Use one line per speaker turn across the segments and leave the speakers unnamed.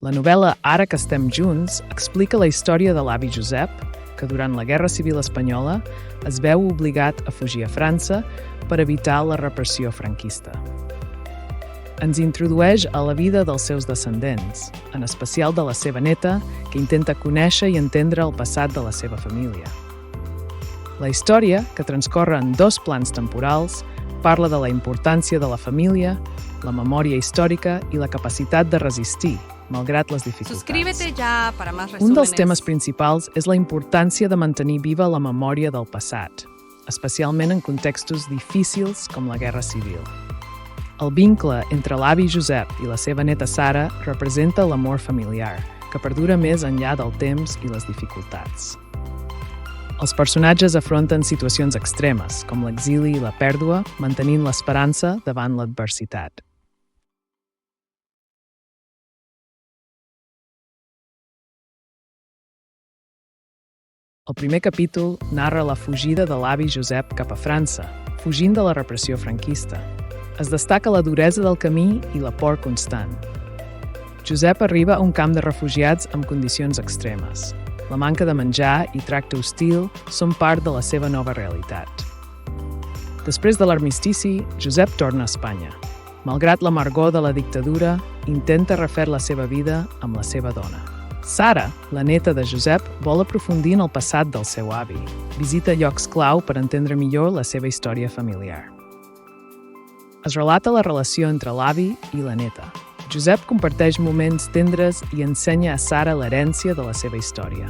La novel·la Ara que estem junts explica la història de l'avi Josep, que durant la Guerra Civil Espanyola es veu obligat a fugir a França per evitar la repressió franquista. Ens introdueix a la vida dels seus descendents, en especial de la seva neta, que intenta conèixer i entendre el passat de la seva família. La història, que transcorre en 2 plans temporals, parla de la importància de la família, la memòria històrica i la capacitat de resistir, malgrat les dificultats.
Suscríbete ya para más resúmenes.
Un dels temes principals és la importància de mantenir viva la memòria del passat, especialment en contextos difícils com la Guerra Civil. El vincle entre l'avi Josep i la seva neta Sara representa l'amor familiar, que perdura més enllà del temps i les dificultats. Els personatges afronten situacions extremes, com l'exili i la pèrdua, mantenint l'esperança davant l'adversitat. El primer capítol narra la fugida de l'avi Josep cap a França, fugint de la repressió franquista. Es destaca la duresa del camí i la por constant. Josep arriba a un camp de refugiats amb condicions extremes. La manca de menjar i tracte hostil són part de la seva nova realitat. Després de l'armistici, Josep torna a Espanya. Malgrat l'amargor de la dictadura, intenta refer la seva vida amb la seva dona. Sara, la neta de Josep, vol aprofundir en el passat del seu avi. Visita llocs clau per entendre millor la seva història familiar. Es relata la relació entre l'avi i la neta. Josep comparteix moments tendres i ensenya a Sara l'herència de la seva història.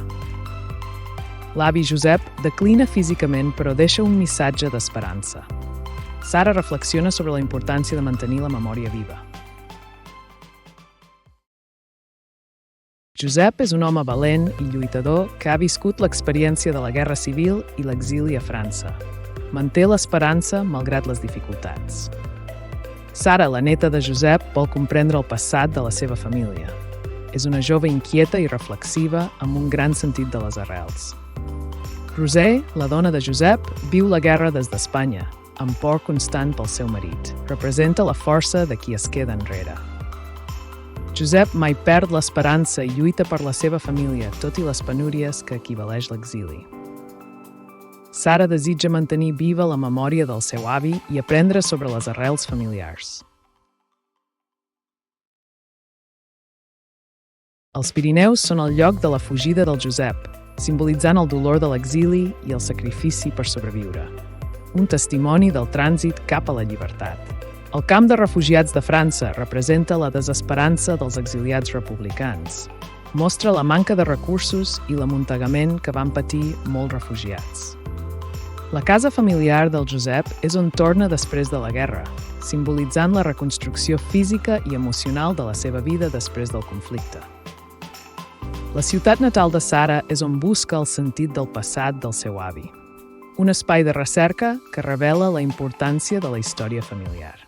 L'avi Josep declina físicament però deixa un missatge d'esperança. Sara reflexiona sobre la importància de mantenir la memòria viva. Josep és un home valent i lluitador que ha viscut l'experiència de la Guerra Civil i l'exili a França. Manté l'esperança malgrat les dificultats. Sara, la neta de Josep, vol comprendre el passat de la seva família. És una jove inquieta i reflexiva amb un gran sentit de les arrels. Roser, la dona de Josep, viu la guerra des d'Espanya, amb por constant pel seu marit. Representa la força de qui es queda enrere. Josep mai perd l'esperança i lluita per la seva família, tot i les penúries que equivaleix l'exili. Sara desitja mantenir viva la memòria del seu avi i aprendre sobre les arrels familiars. Els Pirineus són el lloc de la fugida del Josep, simbolitzant el dolor de l'exili i el sacrifici per sobreviure. Un testimoni del trànsit cap a la llibertat. El camp de refugiats de França representa la desesperança dels exiliats republicans. Mostra la manca de recursos i l'amuntegament que van patir molts refugiats. La casa familiar del Josep és on torna després de la guerra, simbolitzant la reconstrucció física i emocional de la seva vida després del conflicte. La ciutat natal de Sara és on busca el sentit del passat del seu avi. Un espai de recerca que revela la importància de la història familiar.